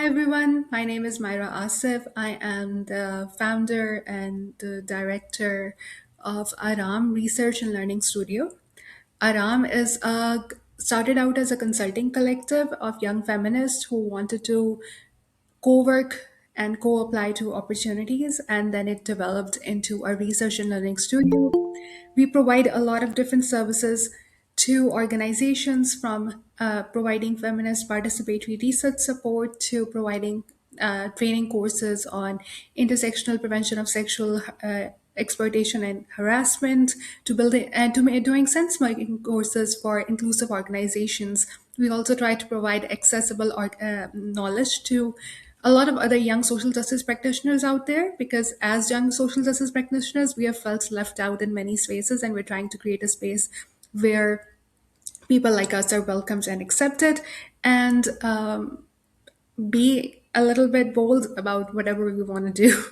Hi everyone, my name is Myra Asif. I am the founder and the director of Aaraam Research and Learning Studio. Aaraam started out as a consulting collective of young feminists who wanted to co-work and co-apply to opportunities, and then it developed into a research and learning studio. We provide a lot of different services to organizations, from providing feminist participatory research support to providing training courses on intersectional prevention of sexual exploitation and harassment, to building and doing sense making courses for inclusive organizations. We also try to provide accessible knowledge to a lot of other young social justice practitioners out there, because as young social justice practitioners we have felt left out in many spaces, and we're trying to create a space where people like us are welcomed and accepted, and be a little bit bold about whatever we want to do.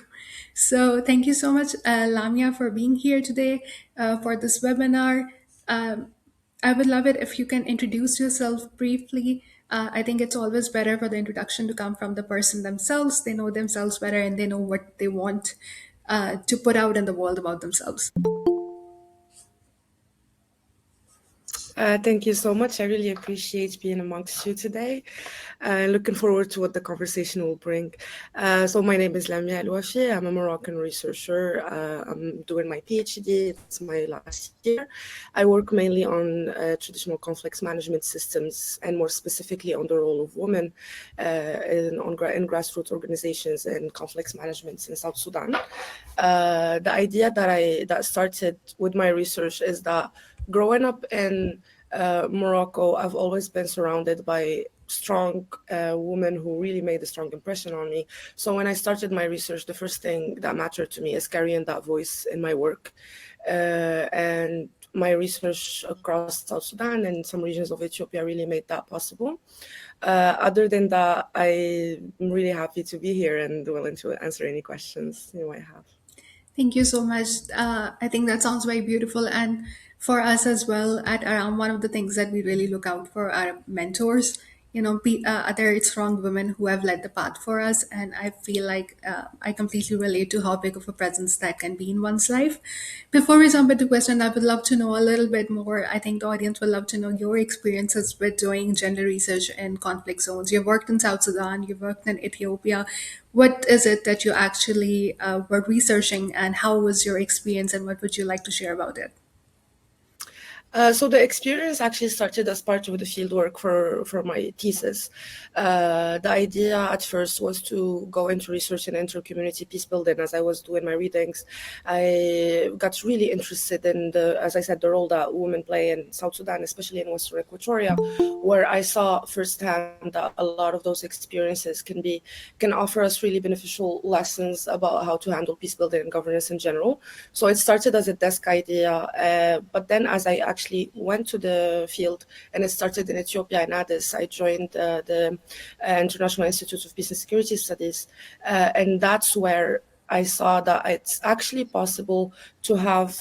So thank you so much, Lamia, for being here today for this webinar. I would love it if you can introduce yourself briefly. I think it's always better for the introduction to come from the person themselves. They know themselves better and they know what they want to put out in the world about themselves. Thank you so much. I really appreciate being amongst you today. Looking forward to what the conversation will bring. So my name is Lamiaa El Wafi. I'm a Moroccan researcher. I'm doing my PhD. It's my last year. I work mainly on traditional conflicts management systems, and more specifically on the role of women in grassroots organizations and conflicts management in South Sudan. The idea that started with my research is that growing up in Morocco, I've always been surrounded by strong women who really made a strong impression on me. So when I started my research, the first thing that mattered to me is carrying that voice in my work. And my research across South Sudan and some regions of Ethiopia really made that possible. Other than that, I'm really happy to be here and willing to answer any questions you might have. Thank you so much. I think that sounds very beautiful. And for us as well at Aaraam, one of the things that we really look out for are mentors, other strong women who have led the path for us. And I feel like I completely relate to how big of a presence that can be in one's life. Before we jump into question, I would love to know a little bit more. I think the audience would love to know your experiences with doing gender research in conflict zones. You've worked in South Sudan, you've worked in Ethiopia. What is it that you actually were researching, and how was your experience, and what would you like to share about it? So the experience actually started as part of the fieldwork for my thesis. The idea at first was to go into research and inter-community peace building. As I was doing my readings, I got really interested in as I said, the role that women play in South Sudan, especially in Western Equatoria, where I saw firsthand that a lot of those experiences can offer us really beneficial lessons about how to handle peace building and governance in general. So it started as a desk idea, but then as I actually went to the field, and it started in Ethiopia in Addis. I joined the International Institute of Peace and Security Studies, and that's where I saw that it's actually possible to have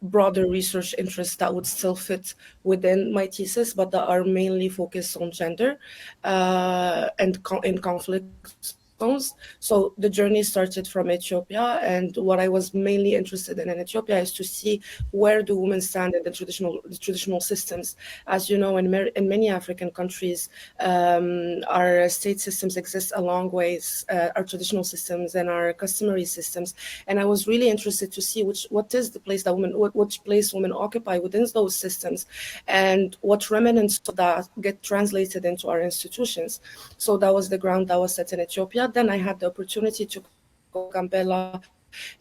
broader research interests that would still fit within my thesis, but that are mainly focused on gender and in conflict zones. So the journey started from Ethiopia, and what I was mainly interested in Ethiopia is to see where do women stand in the traditional systems. As you know, in many African countries, our state systems exist along ways, our traditional systems and our customary systems. And I was really interested to see what is the place that which place women occupy within those systems, and what remnants of that get translated into our institutions. So that was the ground that was set in Ethiopia. Then I had the opportunity to go to Gambela.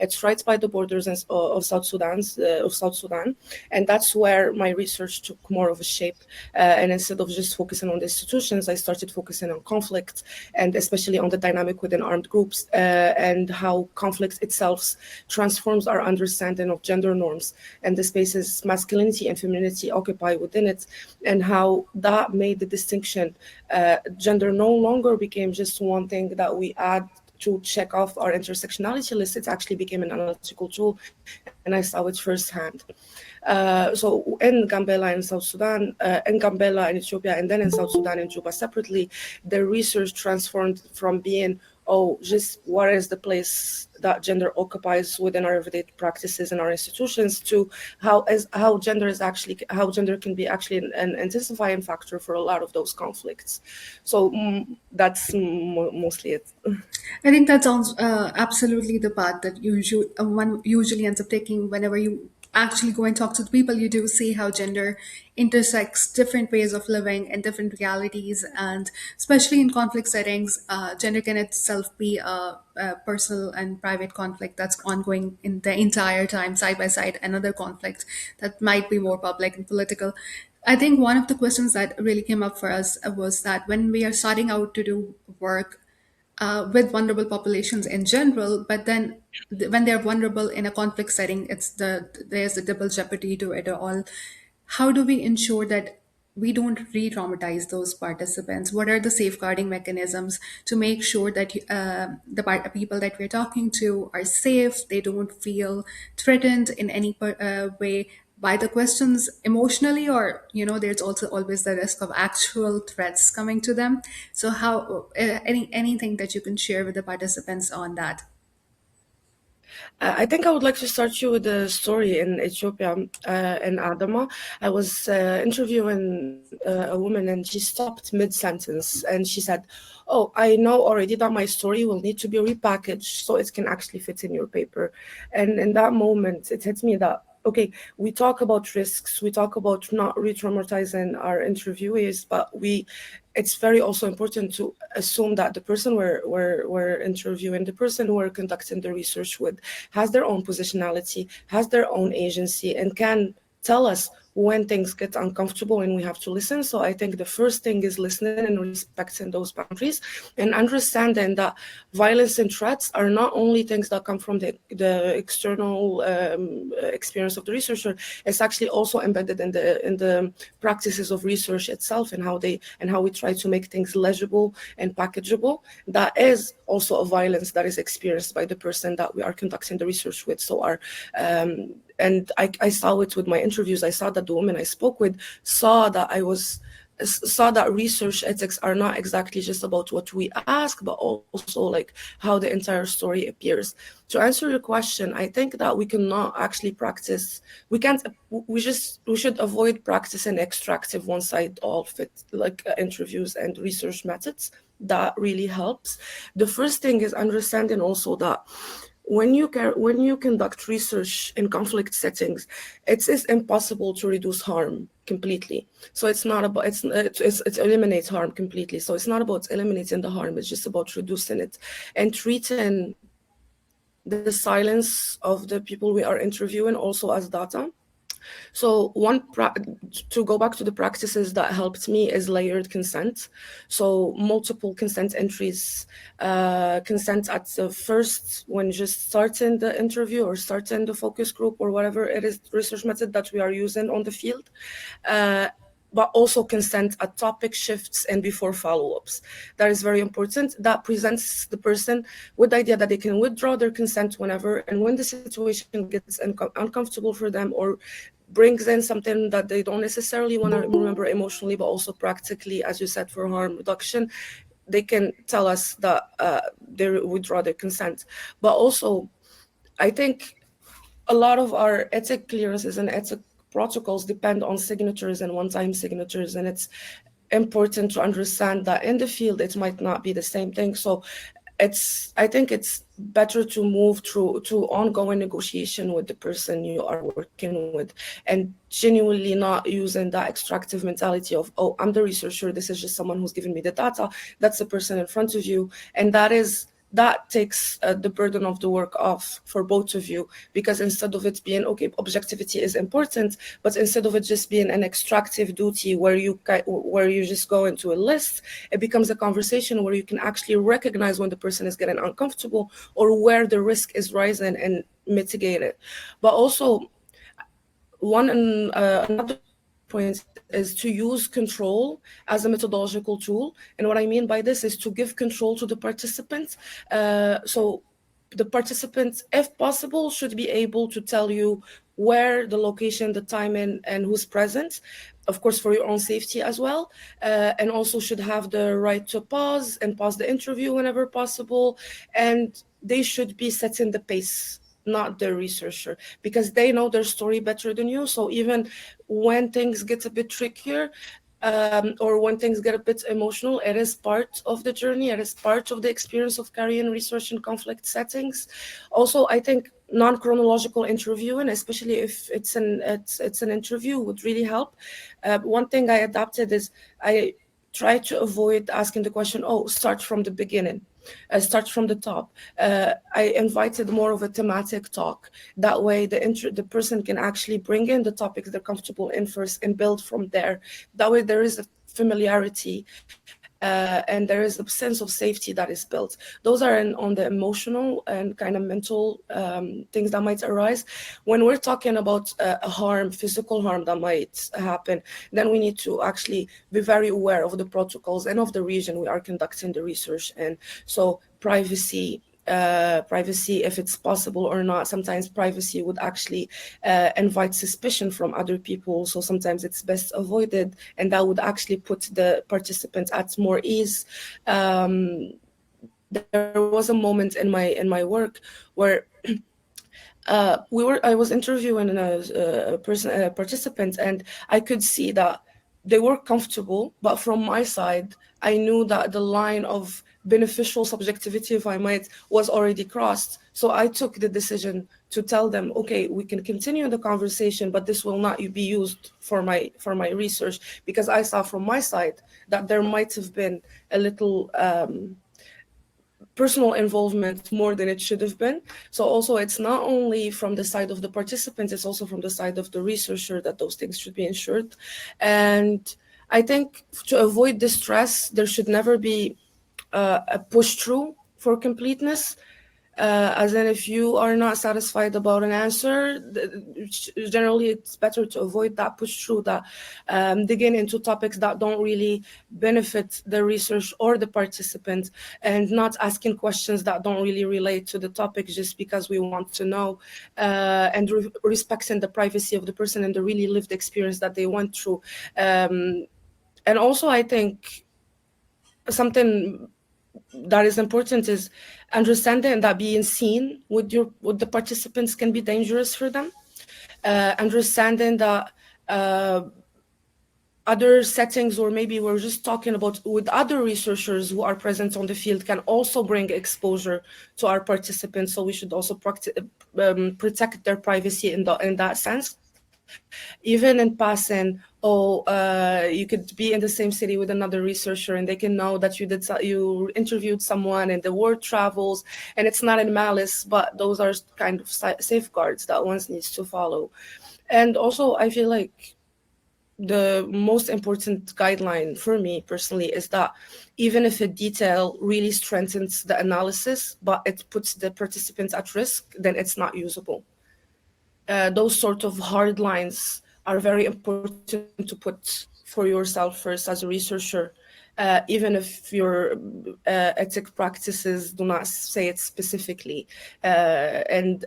It's right by the borders of South Sudan, and that's where my research took more of a shape. And instead of just focusing on the institutions, I started focusing on conflict, and especially on the dynamic within armed groups, and how conflict itself transforms our understanding of gender norms and the spaces masculinity and femininity occupy within it, and how that made the distinction. Gender no longer became just one thing that we add to check off our intersectionality list, it actually became an analytical tool, and I saw it firsthand. So in Gambela in South Sudan, in Gambela in Ethiopia, and then in South Sudan in Juba separately, the research transformed from being, oh, just what is the place that gender occupies within our everyday practices and our institutions, to how gender can be actually an intensifying factor for a lot of those conflicts. So that's mostly it. I think that sounds absolutely the path that one usually ends up taking whenever you actually go and talk to the people. You do see how gender intersects different ways of living and different realities, and especially in conflict settings, gender can itself be a personal and private conflict that's ongoing in the entire time, side by side. Another conflict that might be more public and political. I think one of the questions that really came up for us was that when we are starting out to do work with vulnerable populations in general, but then when they're vulnerable in a conflict setting, there's a double jeopardy to it all. How do we ensure that we don't re-traumatize those participants? What are the safeguarding mechanisms to make sure that people that we're talking to are safe, they don't feel threatened in any way by the questions emotionally, or there's also always the risk of actual threats coming to them. So how anything that you can share with the participants on that? I think I would like to start you with a story in Ethiopia, in Adama. I was interviewing a woman, and she stopped mid-sentence, and she said, "Oh, I know already that my story will need to be repackaged so it can actually fit in your paper." And in that moment, it hit me that, okay, we talk about risks, we talk about not re-traumatizing our interviewees, but it's very also important to assume that the person we're interviewing, the person who we're conducting the research with, has their own positionality, has their own agency, and can tell us when things get uncomfortable and we have to listen. So I think the first thing is listening and respecting those boundaries, and understanding that violence and threats are not only things that come from the external experience of the researcher. It's actually also embedded in the practices of research itself, and how we try to make things legible and packageable. That is also a violence that is experienced by the person that we are conducting the research with. So and I saw it with my interviews. I saw that the woman I spoke with saw that research ethics are not exactly just about what we ask, but also like how the entire story appears. To answer your question, I think that we cannot actually practice. We should avoid practicing extractive one-size-all-fit like interviews and research methods. That really helps. The first thing is understanding also that when you conduct research in conflict settings, it is impossible to reduce harm completely. So it's not about it's eliminate harm completely. So it's not about eliminating the harm. It's just about reducing it and treating the silence of the people we are interviewing also as data. So to go back to the practices that helped me is layered consent. So multiple consent entries, consent at the first, when just starting the interview or starting the focus group or whatever it is research method that we are using on the field. But also consent at topic shifts and before follow-ups. That is very important. That presents the person with the idea that they can withdraw their consent whenever, and when the situation gets uncomfortable for them or brings in something that they don't necessarily want to remember emotionally, but also practically, as you said, for harm reduction, they can tell us that they withdraw their consent. But also, I think a lot of our ethic clearances and ethic protocols depend on signatures and one-time signatures, and it's important to understand that in the field it might not be the same thing. So I think it's better to move to ongoing negotiation with the person you are working with, and genuinely not using that extractive mentality of, oh, I'm the researcher, this is just someone who's giving me the data. That's the person in front of you, and that takes the burden of the work off for both of you, because instead of it being, okay, objectivity is important, but instead of it just being an extractive duty where you just go into a list, it becomes a conversation where you can actually recognize when the person is getting uncomfortable or where the risk is rising and mitigate it. But also, another point is to use control as a methodological tool. And what I mean by this is to give control to the participants. So the participants, if possible, should be able to tell you where, the location, the time, and who's present, of course, for your own safety as well. And also should have the right to pause and pause the interview whenever possible. And they should be setting the pace, not the researcher, because they know their story better than you. So even when things get a bit trickier, or when things get a bit emotional, it is part of the journey. It is part of the experience of carrying research in conflict settings. Also, I think non-chronological interviewing, especially if it's an interview, would really help. One thing I adapted is I try to avoid asking the question, oh, start from the beginning, start from the top. I invited more of a thematic talk. That way the person can actually bring in the topics they're comfortable in first and build from there. That way there is a familiarity, and there is a sense of safety that is built. Those are on the emotional and kind of mental things that might arise. When we're talking about a harm, physical harm that might happen, then we need to actually be very aware of the protocols and of the region we are conducting the research in. So privacy, if it's possible or not. Sometimes privacy would actually invite suspicion from other people, so sometimes it's best avoided, and that would actually put the participants at more ease. There was a moment in my work where I was interviewing a participant, and I could see that they were comfortable, but from my side, I knew that the line of beneficial subjectivity, if I might, was already crossed. So I took the decision to tell them, okay, we can continue the conversation, but this will not be used for my research, because I saw from my side that there might have been a little personal involvement more than it should have been. So also it's not only from the side of the participants, it's also from the side of the researcher that those things should be ensured. And I think to avoid distress, there should never be a push through for completeness. As in, if you are not satisfied about an answer, generally it's better to avoid that push through, that digging into topics that don't really benefit the research or the participant, and not asking questions that don't really relate to the topic just because we want to know, and respecting the privacy of the person and the really lived experience that they went through. And also, I think something that is important is understanding that being seen with the participants can be dangerous for them. Understanding that other settings, or maybe we're just talking about with other researchers who are present on the field, can also bring exposure to our participants. So we should also protect their privacy in that sense. Even in passing, you could be in the same city with another researcher, and they can know that you interviewed someone, and the word travels, and it's not in malice, but those are kind of safeguards that one needs to follow. And also, I feel like the most important guideline for me personally is that even if a detail really strengthens the analysis, but it puts the participants at risk, then it's not usable. Those sort of hard lines are very important to put for yourself first as a researcher, even if your ethic practices do not say it specifically, and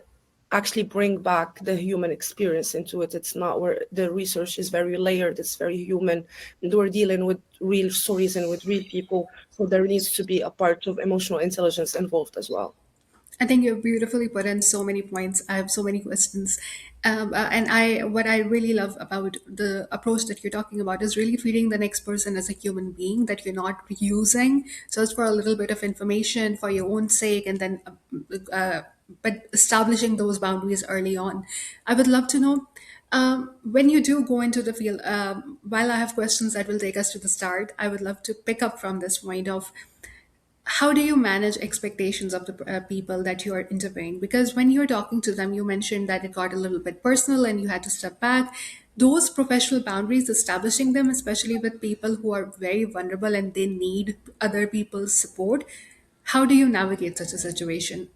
actually bring back the human experience into it. It's not where the research is very layered, it's very human, and we're dealing with real stories and with real people, so there needs to be a part of emotional intelligence involved as well. I think you've beautifully put in so many points. I have so many questions, and what I really love about the approach that you're talking about is really treating the next person as a human being that you're not using just for a little bit of information for your own sake, and then, but establishing those boundaries early on. I would love to know. When you do go into the field, while I have questions that will take us to the start, I would love to pick up from this point of how do you manage expectations of the people that you are interviewing? Because when you're talking to them, you mentioned that it got a little bit personal and you had to step back. Those professional boundaries, establishing them, especially with people who are very vulnerable and they need other people's support, how do you navigate such a situation?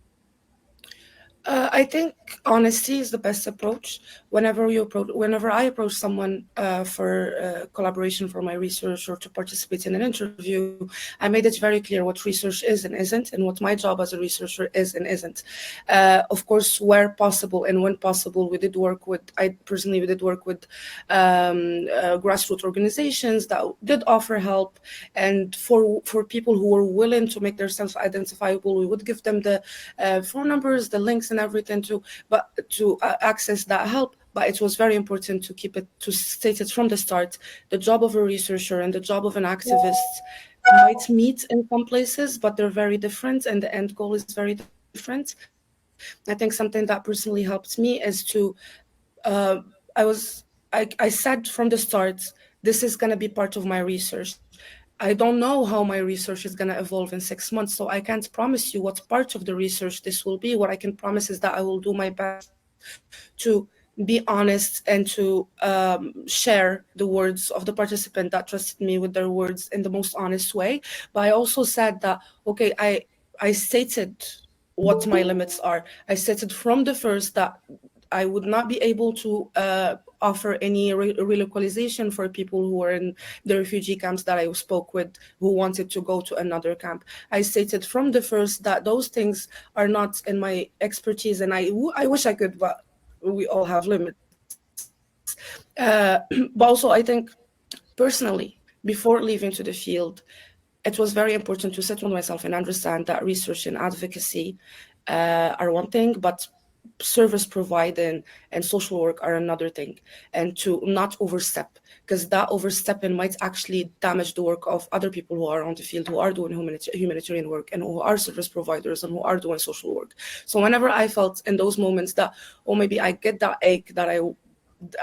I think Honesty is the best approach. Whenever I approach someone for collaboration for my research or to participate in an interview, I made it very clear what research is and isn't, and what my job as a researcher is and isn't. Of course, where possible and when possible, I personally did work with grassroots organizations that did offer help, and for people who were willing to make themselves identifiable, we would give them the phone numbers, the links, and everything to access that help. But it was very important to state it from the start. The job of a researcher and the job of an activist might meet in some places, but they're very different, and the end goal is very different. I think something that personally helped me is to I said from the start, this is going to be part of my research. I don't know how my research is going to evolve in 6 months, so I can't promise you what part of the research this will be. What I can promise is that I will do my best to be honest and to share the words of the participant that trusted me with their words in the most honest way. But I also said that, okay, I stated what my limits are. I stated from the first that I would not be able to offer any relocalization for people who were in the refugee camps that I spoke with who wanted to go to another camp. I stated from the first that those things are not in my expertise, and I wish I could, but we all have limits. But also, I think personally, before leaving to the field, it was very important to settle myself and understand that research and advocacy are one thing, but service providing and social work are another thing, and to not overstep, because that overstepping might actually damage the work of other people who are on the field, who are doing humanitarian work, and who are service providers, and who are doing social work. So whenever I felt in those moments that, oh, maybe I get that ache, that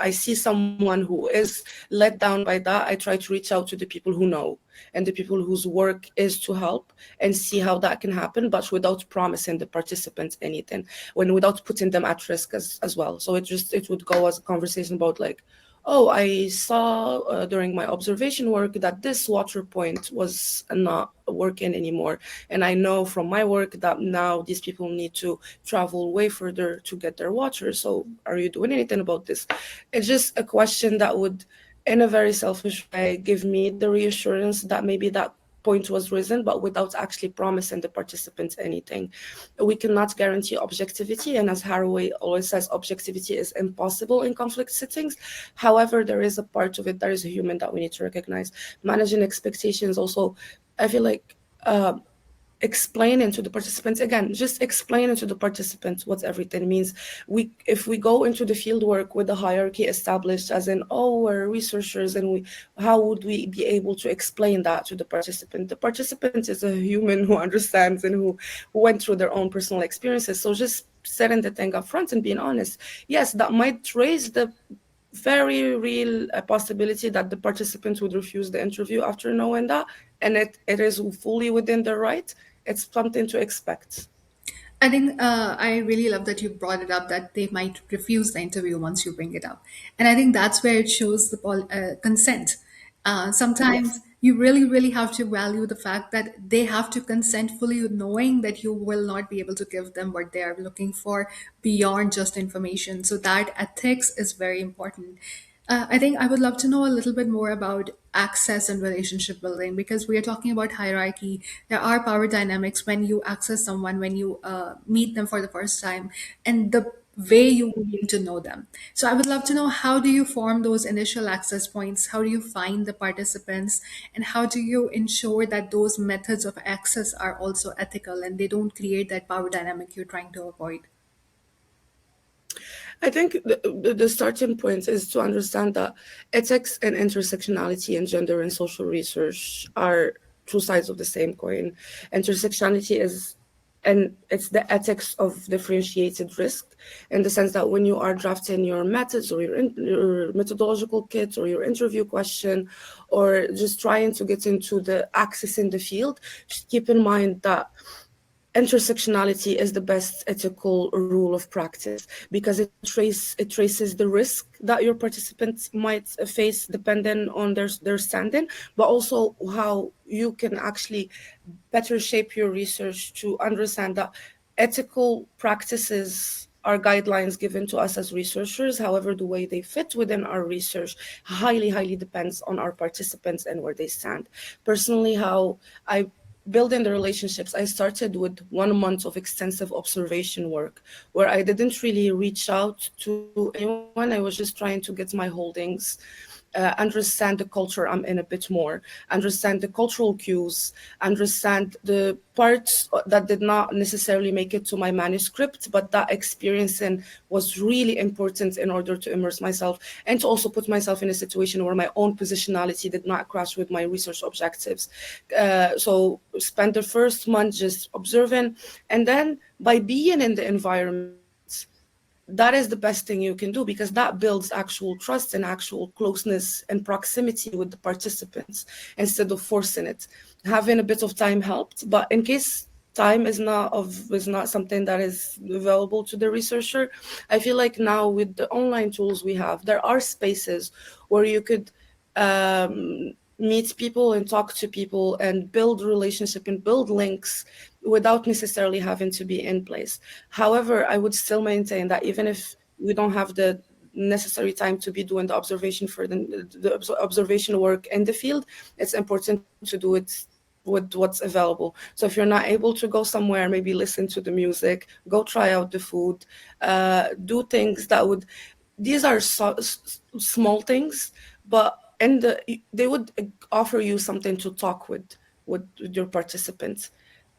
I see someone who is let down by that, I try to reach out to the people who know and the people whose work is to help, and see how that can happen, but without promising the participants anything, without putting them at risk as well. So it would go as a conversation about like, oh, I saw during my observation work that this water point was not working anymore. And I know from my work that now these people need to travel way further to get their water. So are you doing anything about this? It's just a question that would, in a very selfish way, give me the reassurance that maybe that point was risen, but without actually promising the participants anything. We cannot guarantee objectivity, and as Haraway always says, objectivity is impossible in conflict settings. However, there is a part of it, there is a human that we need to recognize. Managing expectations also, I feel like explaining to the participants, again, just explaining to the participants what everything means. If we go into the field work with the hierarchy established, as in, oh, we're researchers, and how would we be able to explain that to the participant? The participant is a human who understands and who went through their own personal experiences. So just setting the thing up front and being honest. Yes, that might raise the very real possibility that the participants would refuse the interview after knowing that, and it is fully within their right. It's something to expect. I think I really love that you brought it up that they might refuse the interview once you bring it up. And I think that's where it shows the consent. Sometimes Yes. you really, really have to value the fact that they have to consent fully, knowing that you will not be able to give them what they are looking for beyond just information. So that ethics is very important. I think I would love to know a little bit more about access and relationship building because we are talking about hierarchy. There are power dynamics when you access someone, when you meet them for the first time, and the way you begin to know them. So I would love to know, how do you form those initial access points? How do you find the participants? And how do you ensure that those methods of access are also ethical and they don't create that power dynamic you're trying to avoid? I think the starting point is to understand that ethics and intersectionality in gender and social research are two sides of the same coin. Intersectionality is, and it's the ethics of differentiated risk, in the sense that when you are drafting your methods or your methodological kit or your interview question, or just trying to get into the access in the field, just keep in mind that intersectionality is the best ethical rule of practice, because it traces the risk that your participants might face depending on their standing, but also how you can actually better shape your research to understand that ethical practices are guidelines given to us as researchers. However, the way they fit within our research highly depends on our participants and where they stand. Personally, how I build in the relationships, I started with 1 month of extensive observation work where I didn't really reach out to anyone. I was just trying to get my holdings, understand the culture I'm in a bit more, understand the cultural cues, understand the parts that did not necessarily make it to my manuscript, but that experience in was really important in order to immerse myself and to also put myself in a situation where my own positionality did not clash with my research objectives. So spend the first month just observing, and then by being in the environment, that is the best thing you can do, because that builds actual trust and actual closeness and proximity with the participants instead of forcing it. Having a bit of time helped, but in case time is not something that is available to the researcher, I feel like now with the online tools we have, there are spaces where you could meet people and talk to people and build relationship and build links without necessarily having to be in place. However, I would still maintain that even if we don't have the necessary time to be doing the observation for the observation work in the field, it's important to do it with what's available. So if you're not able to go somewhere, maybe listen to the music, go try out the food, do things that would, these are small things, but they would offer you something to talk with your participants,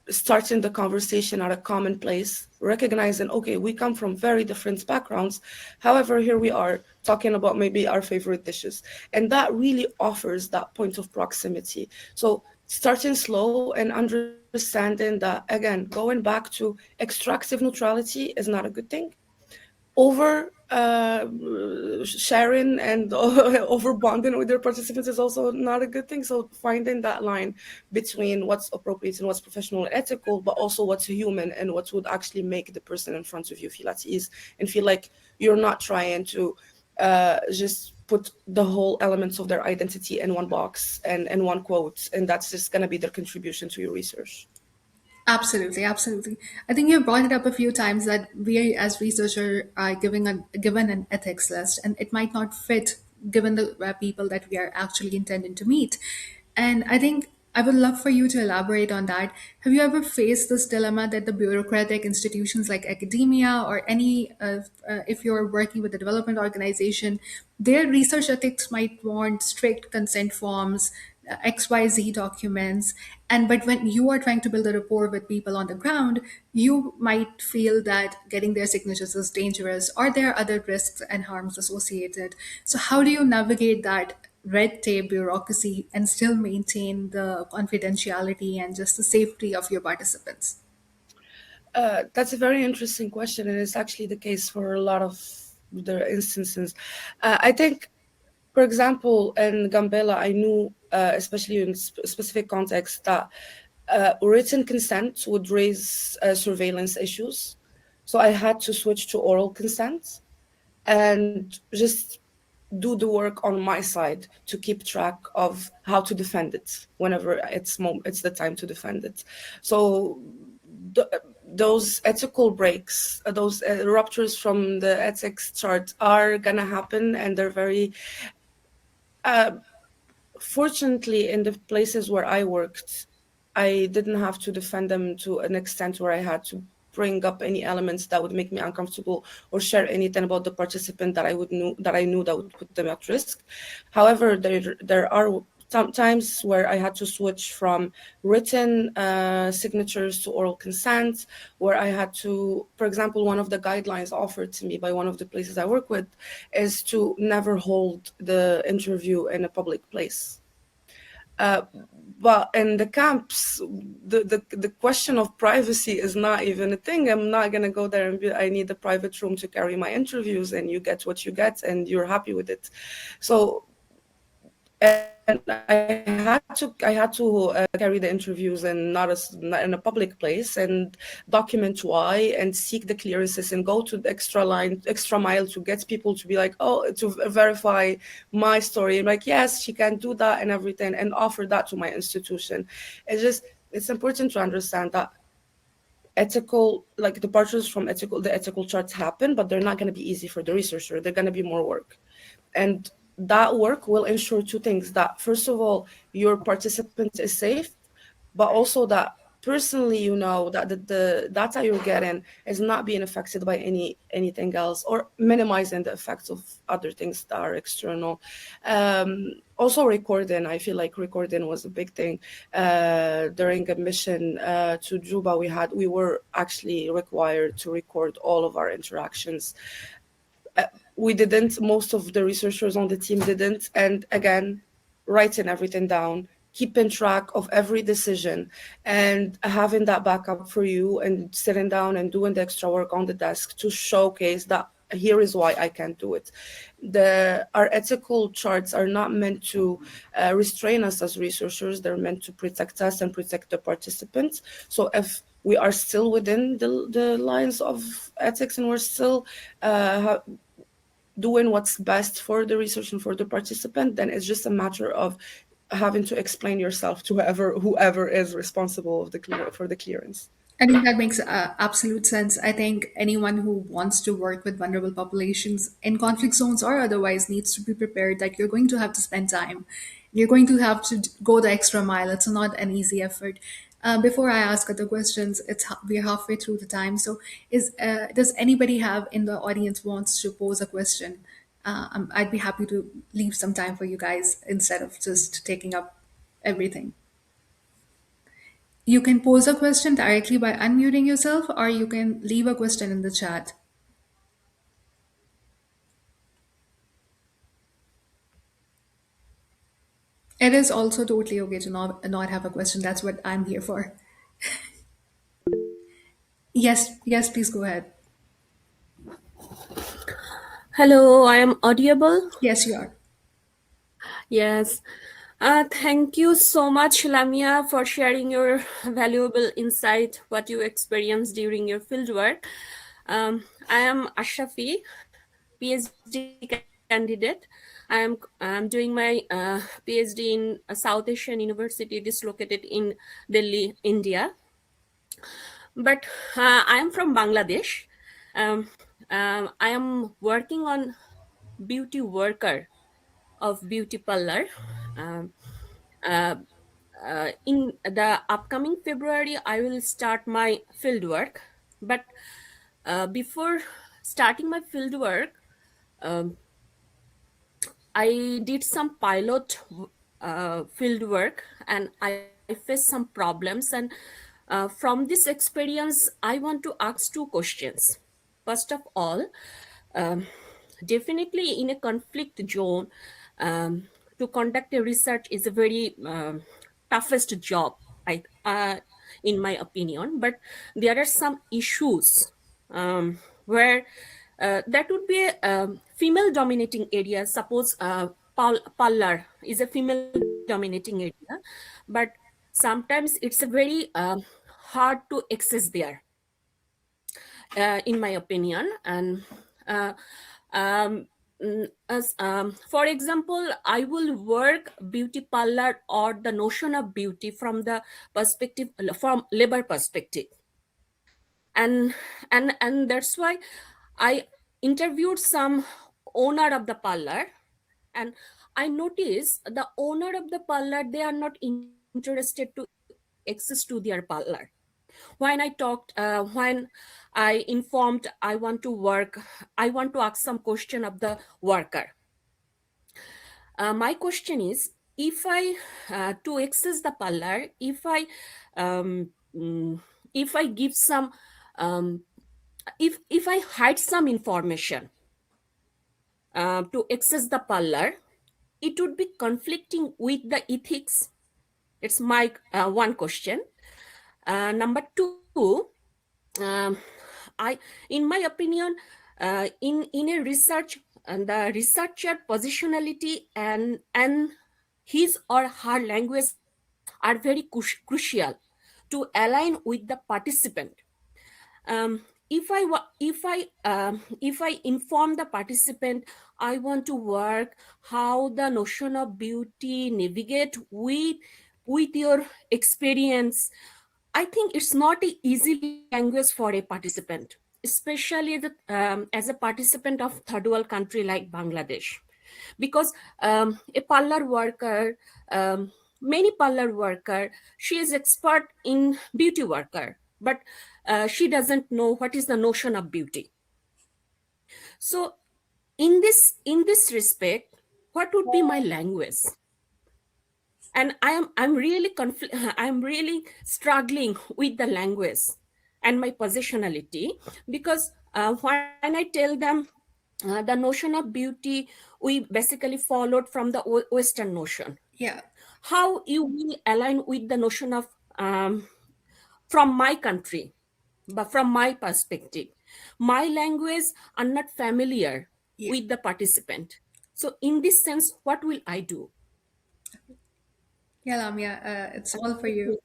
starting the conversation at a common place, recognizing, okay, we come from very different backgrounds. However, here we are talking about maybe our favorite dishes. And that really offers that point of proximity. So starting slow and understanding that, again, going back to extractive neutrality is not a good thing. Over sharing and over bonding with their participants is also not a good thing. So finding that line between what's appropriate and what's professional and ethical, but also what's human and what would actually make the person in front of you feel at ease and feel like you're not trying to just put the whole elements of their identity in one box and one quote, and that's just going to be their contribution to your research. Absolutely, absolutely. I think you brought it up a few times that we as researchers are given an ethics list, and it might not fit given the people that we are actually intending to meet. And I think I would love for you to elaborate on that. Have you ever faced this dilemma that the bureaucratic institutions like academia or any, if you're working with a development organization, their research ethics might want strict consent forms, XYZ documents, and but when you are trying to build a rapport with people on the ground, you might feel that getting their signatures is dangerous, or there are other risks and harms associated. So how do you navigate that red tape bureaucracy and still maintain the confidentiality and just the safety of your participants? That's a very interesting question, and it's actually the case for a lot of the instances. I think, for example, in Gambela, I knew, especially in specific contexts, that written consent would raise surveillance issues. So I had to switch to oral consent and just do the work on my side to keep track of how to defend it whenever it's the time to defend it. So th- those ethical breaks, those ruptures from the ethics chart are gonna happen, and they're very fortunately, in the places where I worked, I didn't have to defend them to an extent where I had to bring up any elements that would make me uncomfortable or share anything about the participant that I knew that would put them at risk. However, there are times where I had to switch from written signatures to oral consent, where I had to, for example, one of the guidelines offered to me by one of the places I work with is to never hold the interview in a public place. Uh, but in the camps, the question of privacy is not even a thing. I'm not going to go there and be, I need a private room to carry my interviews, and you get what you get and you're happy with it. So, and I had to carry the interviews and not in a public place, and document why, and seek the clearances and go to the extra mile to get people to be like, oh, to verify my story. I'm like, yes, she can do that and everything, and offer that to my institution. It's important to understand that ethical, like departures from the ethical charts happen, but they're not going to be easy for the researcher. They're going to be more work. And that work will ensure two things: that first of all, your participant is safe, but also that personally, you know, that the data you're getting is not being affected by anything else, or minimizing the effects of other things that are external. Also recording, I feel like recording was a big thing. During a mission to Juba, we were actually required to record all of our interactions. We didn't, most of the researchers on the team didn't. And again, writing everything down, keeping track of every decision, and having that backup for you, and sitting down and doing the extra work on the desk to showcase that here is why I can't do it. Our ethical charts are not meant to restrain us as researchers. They're meant to protect us and protect the participants. So if we are still within the lines of ethics, and we're still doing what's best for the research and for the participant, then it's just a matter of having to explain yourself to whoever is responsible for the clearance. I think that makes absolute sense. I think anyone who wants to work with vulnerable populations in conflict zones or otherwise needs to be prepared that you're going to have to spend time. You're going to have to go the extra mile. It's not an easy effort. Before I ask other questions, we're halfway through the time. So, does anybody have in the audience wants to pose a question? I'd be happy to leave some time for you guys instead of just taking up everything. You can pose a question directly by unmuting yourself, or you can leave a question in the chat. It is also totally okay to not have a question. That's what I'm here for. Yes, please go ahead. Hello, I am audible. Yes, you are. Yes. Thank you so much, Lamia, for sharing your valuable insight, what you experienced during your fieldwork. I am Ashrafi, PhD candidate. I'm doing my PhD in South Asian University, dislocated in Delhi, India. But I am from Bangladesh. Um, I am working on beauty worker of beauty parlor. Um, uh, in the upcoming February, I will start my field work. But before starting my field work, um, I did some pilot field work, and I faced some problems. And from this experience, I want to ask two questions. First of all, um, definitely in a conflict zone, um, to conduct a research is a very toughest job, I, in my opinion. But there are some issues where that would be a female dominating area. Suppose parlor is a female dominating area, but sometimes it's a very hard to access there, in my opinion. And uh, um, for example, I will work beauty parlor or the notion of beauty from the perspective, from labor perspective. And that's why I interviewed some owner of the parlor, and I noticed the owner of the parlor, they are not interested to access to their parlor. When I talked, when I informed I want to work, I want to ask some question of the worker. My question is, if I to access the parlor, um, mm, if I give some, um, if I hide some information to access the parlor, it would be conflicting with the ethics. It's my one question. Number two, um, I, in my opinion, in a research, and the researcher positionality and his or her language are very crucial to align with the participant. If I inform the participant I want to work how the notion of beauty navigate with your experience, I think it's not an easy language for a participant, especially as a participant of third world country like Bangladesh, because a parlor worker, many parlor worker, she is expert in beauty worker, but she doesn't know what is the notion of beauty. So in this respect, what would be my language? And I'm really I'm really struggling with the language and my positionality, because when I tell them the notion of beauty, we basically followed from the Western notion. Yeah. How you will align with the notion of from my country, but from my perspective, my language are not familiar Yeah. with the participant. So in this sense, what will I do? Yeah, Lamia, it's all for you.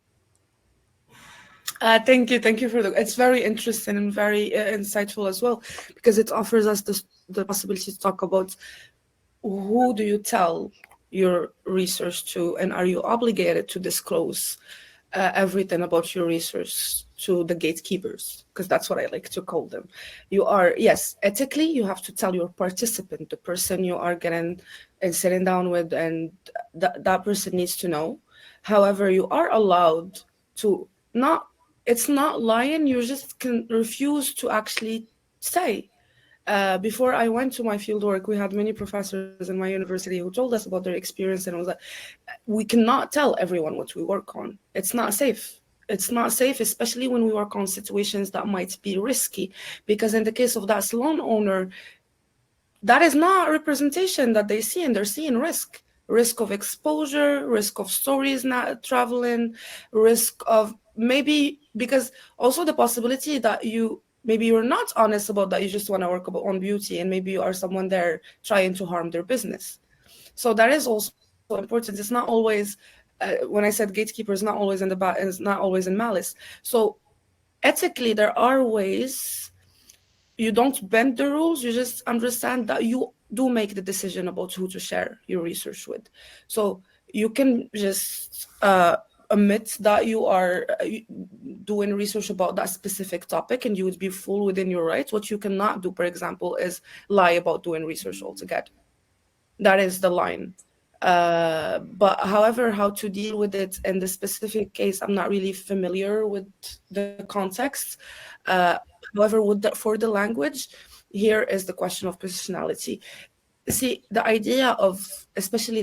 Thank you for the. It's very interesting and very insightful as well, because it offers us the possibility to talk about who do you tell your research to, and are you obligated to disclose everything about your research to the gatekeepers, because that's what I like to call them. You are, yes, ethically, you have to tell your participant, the person you are getting and sitting down with, and that person needs to know. However, you are allowed to not, it's not lying, you just can refuse to actually say. Before I went to my fieldwork, we had many professors in my university who told us about their experience, and it was like, we cannot tell everyone what we work on. It's not safe. It's not safe, especially when we work on situations that might be risky, because in the case of that salon owner, that is not a representation that they see, and they're seeing risk of exposure, risk of stories not traveling, risk of maybe, because also the possibility that maybe you're not honest about that, you just want to work on beauty, and maybe you are someone there trying to harm their business. So that is also important. It's not always when I said gatekeeper, is not always is not always in malice. So ethically, there are ways. You don't bend the rules, you just understand that you do make the decision about who to share your research with. So you can just admit that you are doing research about that specific topic, and you would be full within your rights. What you cannot do, for example, is lie about doing research altogether. That is the line. But however, how to deal with it in the specific case, I'm not really familiar with the context. However, for the language, here is the question of positionality. See, the idea of, especially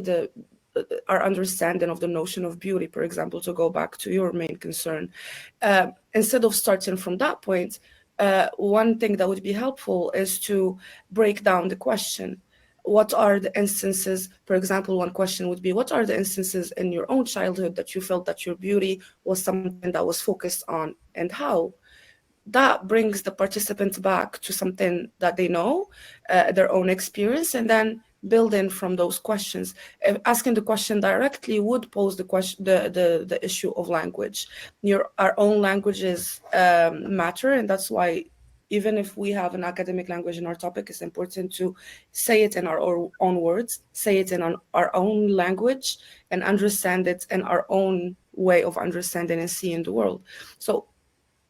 our understanding of the notion of beauty, for example, to go back to your main concern, instead of starting from that point, one thing that would be helpful is to break down the question. What are the instances, for example, one question would be, what are the instances in your own childhood that you felt that your beauty was something that was focused on, and how? That brings the participants back to something that they know, their own experience, and then building from those questions. Asking the question directly would pose the issue of language. Our own languages matter, and that's why even if we have an academic language in our topic, it's important to say it in our own words, say it in our own language, and understand it in our own way of understanding and seeing the world. So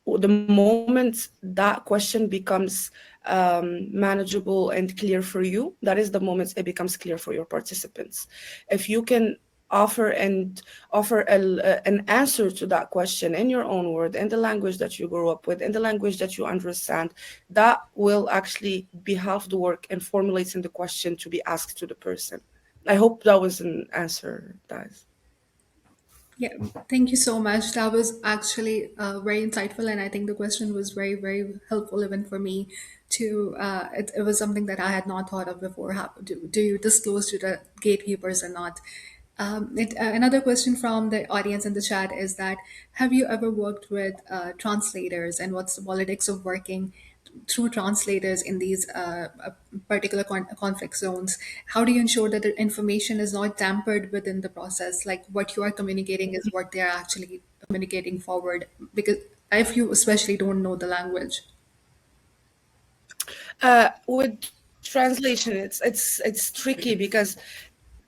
the moment that question becomes manageable and clear for you, that is the moment it becomes clear for your participants. If you can offer an answer to that question in your own word, in the language that you grew up with, in the language that you understand, that will actually be half the work in formulating the question to be asked to the person. I hope that was an answer, guys. Yeah, thank you so much. That was actually very insightful, and I think the question was very, very helpful even for me. It was something that I had not thought of before. How do you disclose to the gatekeepers or not? Another question from the audience in the chat is that have you ever worked with translators, and what's the politics of working through translators in these particular conflict zones? How do you ensure that the information is not tampered within the process? Like what you are communicating is what they are actually communicating forward, because if you especially don't know the language. With translation, it's tricky because,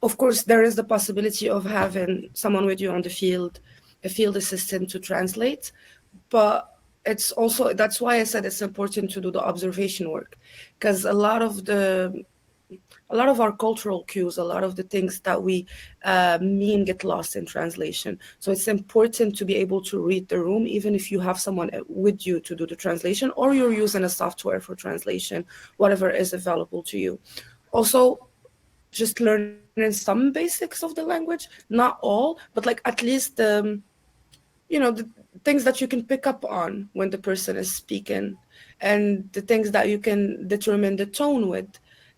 of course, there is the possibility of having someone with you on the field a field assistant to translate. But it's also, that's why I said it's important to do the observation work, because a lot of our cultural cues, a lot of the things that we mean get lost in translation. So it's important to be able to read the room, even if you have someone with you to do the translation, or you're using a software for translation, whatever is available to you. Also, just learning some basics of the language, not all, but like at least the things that you can pick up on when the person is speaking, and the things that you can determine the tone with,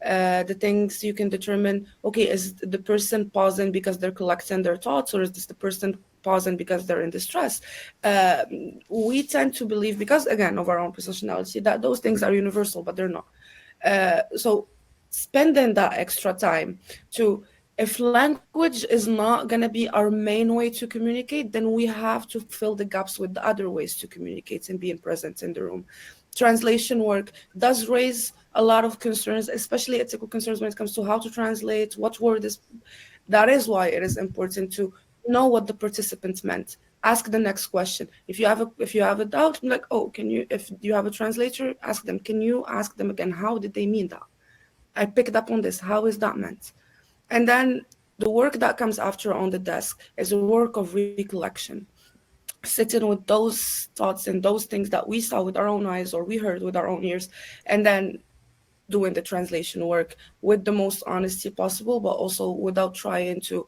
the things you can determine, okay, is the person pausing because they're collecting their thoughts, or is this the person pausing because they're in distress? uh, we tend to believe, because again of our own personality, that those things are universal, but they're not. So spending that extra time to, if language is not going to be our main way to communicate, then we have to fill the gaps with the other ways to communicate and being present in the room. Translation work does raise a lot of concerns, especially ethical concerns, when it comes to how to translate, what word is. That is why it is important to know what the participant meant. Ask the next question. If you have a doubt, like, oh, can you, if you have a translator, ask them, can you ask them again, how did they mean that? I picked up on this, how is that meant? And then the work that comes after on the desk is a work of recollection, sitting with those thoughts and those things that we saw with our own eyes or we heard with our own ears, and then doing the translation work with the most honesty possible, but also without trying to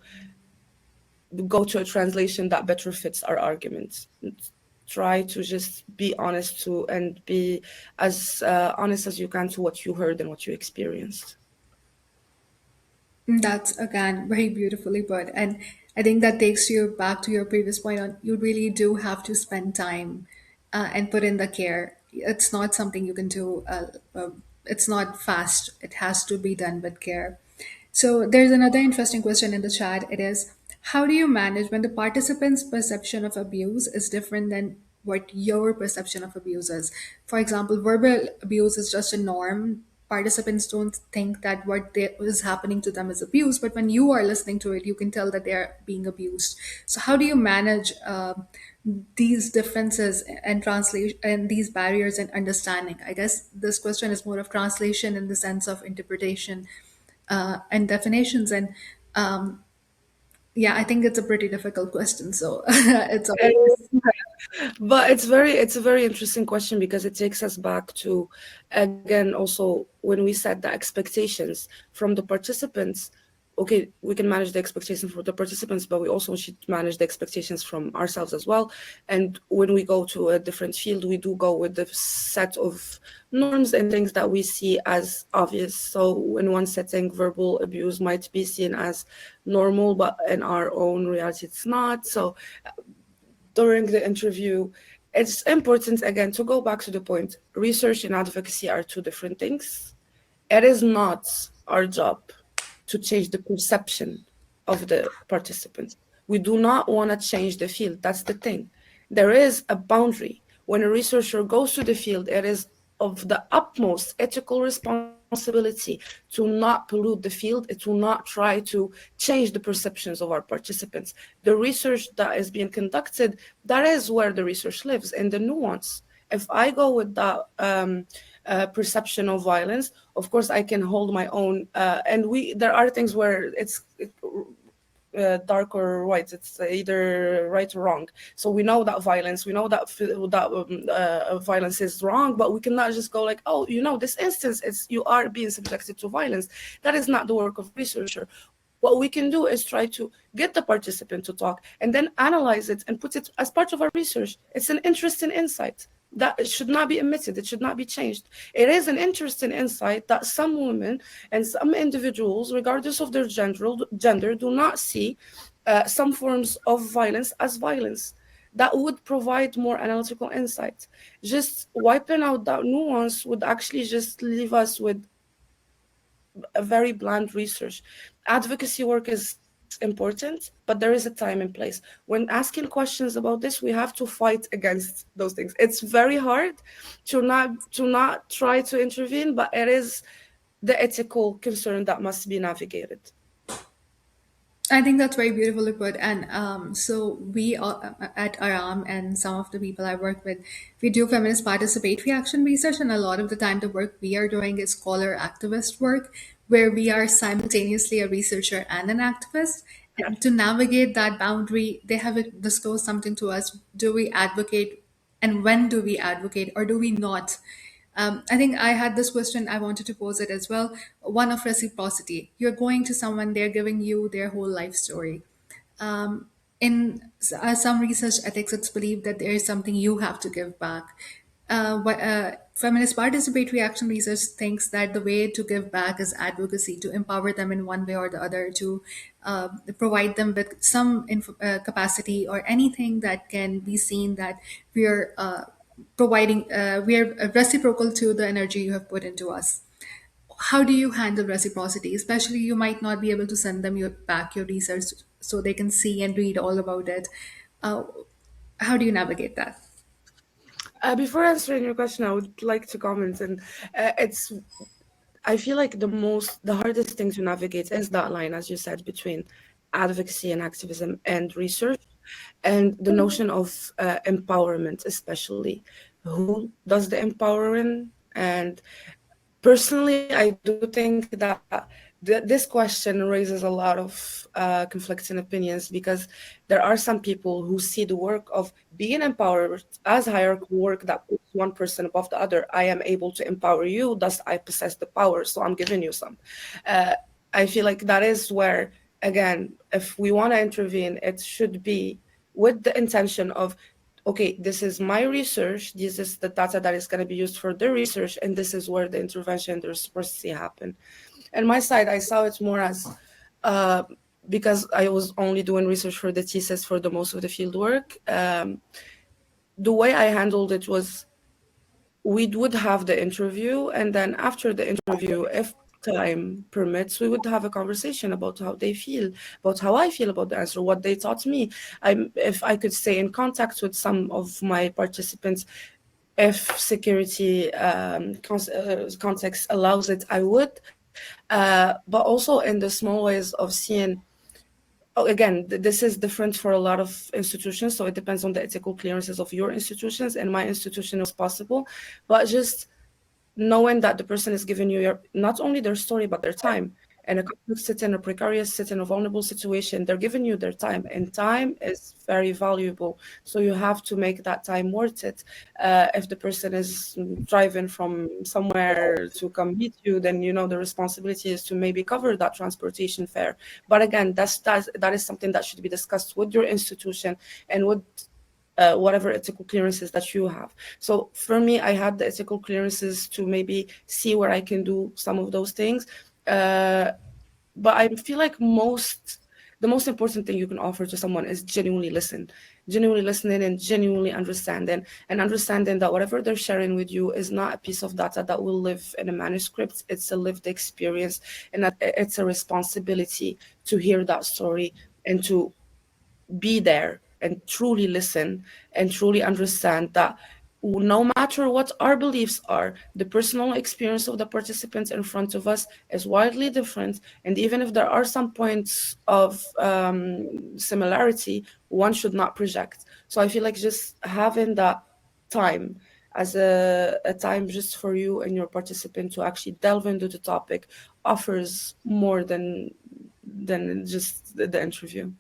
go to a translation that better fits our arguments. Try to just be honest to, and be as honest as you can to what you heard and what you experienced. That's again very beautifully put. And I think that takes you back to your previous point on you really do have to spend time and put in the care. It's not something you can do, it's not fast. It has to be done with care. So there's another interesting question in the chat. It is, how do you manage when the participant's perception of abuse is different than what your perception of abuse is? For example, verbal abuse is just a norm. Participants don't think that is happening to them is abuse, but when you are listening to it, you can tell that they are being abused. So how do you manage these differences and translation and these barriers and understanding? I guess this question is more of translation in the sense of interpretation and definitions. And yeah, I think it's a pretty difficult question. So it's always. But it's a very interesting question, because it takes us back to, again, also when we set the expectations from the participants. Okay, we can manage the expectations for the participants, but we also should manage the expectations from ourselves as well. And when we go to a different field, we do go with the set of norms and things that we see as obvious. So in one setting, verbal abuse might be seen as normal, but in our own reality, it's not. So during the interview, it's important, again, to go back to the point. Research and advocacy are two different things. It is not our job to change the perception of the participants. We do not want to change the field. That's the thing. There is a boundary. When a researcher goes to the field, it is of the utmost ethical responsibility to not pollute the field, to not try to change the perceptions of our participants. The research that is being conducted, that is where the research lives, in the nuance. If I go with that perception of violence, of course I can hold my own, and there are things where it's dark or white. It's either right or wrong. So we know that violence, we know that violence is wrong, but we cannot just go like, oh, this instance, you are being subjected to violence. That is not the work of researcher. What we can do is try to get the participant to talk and then analyze it and put it as part of our research. It's an interesting insight that it should not be omitted. It should not be changed. It is an interesting insight that some women and some individuals, regardless of their gender, do not see some forms of violence as violence. That would provide more analytical insight. Just wiping out that nuance would actually just leave us with a very bland research. Advocacy work is important, but there is a time and place. When asking questions about this, we have to fight against those things. It's very hard to not try to intervene, but it is the ethical concern that must be navigated. I think that's very beautifully put. And so we at Aram and some of the people I work with, we do feminist participatory action research, and a lot of the time the work we are doing is scholar activist work, where we are simultaneously a researcher and an activist. And to navigate that boundary, they have disclosed something to us. Do we advocate, and when do we advocate, or do we not? I think I had this question, I wanted to pose it as well. One of reciprocity. You're going to someone, they're giving you their whole life story. In some research ethics, it's believed that there is something you have to give back. Feminist participatory action research thinks that the way to give back is advocacy, to empower them in one way or the other, to provide them with some capacity or anything that can be seen that we're we're reciprocal to the energy you have put into us. How do you handle reciprocity? Especially, you might not be able to send them back your research so they can see and read all about it. Uh, how do you navigate that? Before answering your question, I would like to comment, and it's I feel like the hardest thing to navigate is that line, as you said, between advocacy and activism and research, and the notion of empowerment, especially. Who does the empowering? And personally, I do think that this question raises a lot of conflicting opinions, because there are some people who see the work of being empowered as hierarchical work that puts one person above the other. I am able to empower you, thus I possess the power, so I'm giving you some. Uh, I feel like that is where, again, if we want to intervene, it should be with the intention of, okay, this is my research, this is the data that is going to be used for the research, and this is where the intervention, the reciprocity happen. And my side, I saw it more as, uh, because I was only doing research for the thesis for the most of the field work, the way I handled it was, we would have the interview, and then after the interview, if time permits, we would have a conversation about how they feel, about how I feel about the answer, what they taught me. If I could stay in contact with some of my participants, if security context allows it, I would. But also in the small ways of seeing, oh, again, this is different for a lot of institutions, so it depends on the ethical clearances of your institutions, and my institution was possible. But just knowing that the person is giving you not only their story, but their time. In a complex setting, a precarious setting, a vulnerable situation, they're giving you their time, and time is very valuable. So you have to make that time worth it. If the person is driving from somewhere to come meet you, then the responsibility is to maybe cover that transportation fare. But again, that is something that should be discussed with your institution and with whatever ethical clearances that you have. So for me, I had the ethical clearances to maybe see where I can do some of those things. But I feel like the most important thing you can offer to someone is genuinely listening and genuinely understanding, and understanding that whatever they're sharing with you is not a piece of data that will live in a manuscript. It's a lived experience, and that it's a responsibility to hear that story and to be there and truly listen and truly understand that no matter what our beliefs are, the personal experience of the participants in front of us is widely different. And even if there are some points of similarity, one should not project. So I feel like just having that time as a time just for you and your participant to actually delve into the topic offers more than just the interview.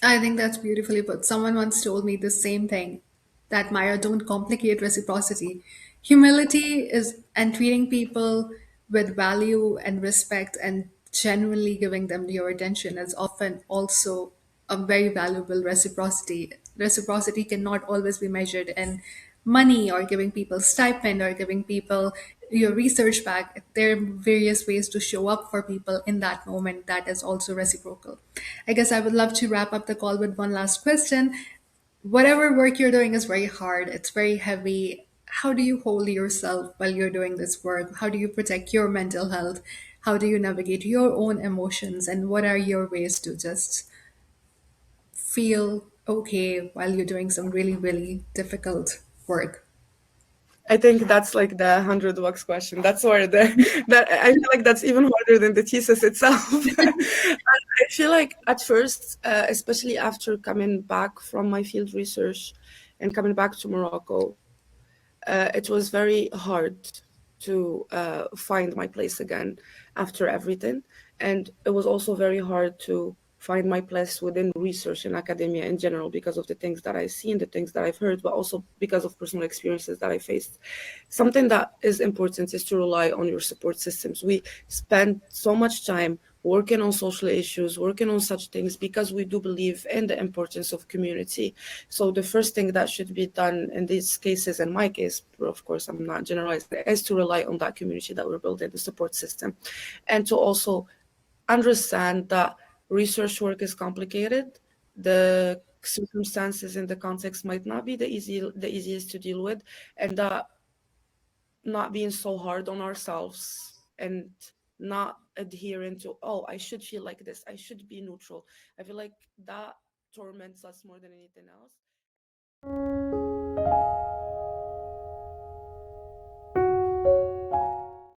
I think that's beautifully put. Someone once told me the same thing, that Myra, don't complicate reciprocity. Humility is and treating people with value and respect and genuinely giving them your attention is often also a very valuable reciprocity. Reciprocity cannot always be measured in money or giving people stipend or giving people your research back. There are various ways to show up for people in that moment that is also reciprocal. I guess I would love to wrap up the call with one last question. Whatever work you're doing is very hard, it's very heavy. How do you hold yourself while you're doing this work? How do you protect your mental health? How do you navigate your own emotions? And what are your ways to just feel okay while you're doing some really, really difficult work? I think that's like the 100 bucks question. That's where the that I feel like that's even harder than the thesis itself. I feel like at first, especially after coming back from my field research and coming back to Morocco, it was very hard to find my place again after everything. And it was also very hard to find my place within research and academia in general because of the things that I see and the things that I've heard, but also because of personal experiences that I faced. Something that is important is to rely on your support systems. We spend so much time working on social issues, working on such things because we do believe in the importance of community. So the first thing that should be done in these cases, in my case, of course, I'm not generalizing, is to rely on that community that we're building, the support system, and to also understand that research work is complicated. The circumstances in the context might not be the easiest to deal with, and that not being so hard on ourselves and not adhering to, oh, I should feel like this, I should be neutral. I feel like that torments us more than anything else.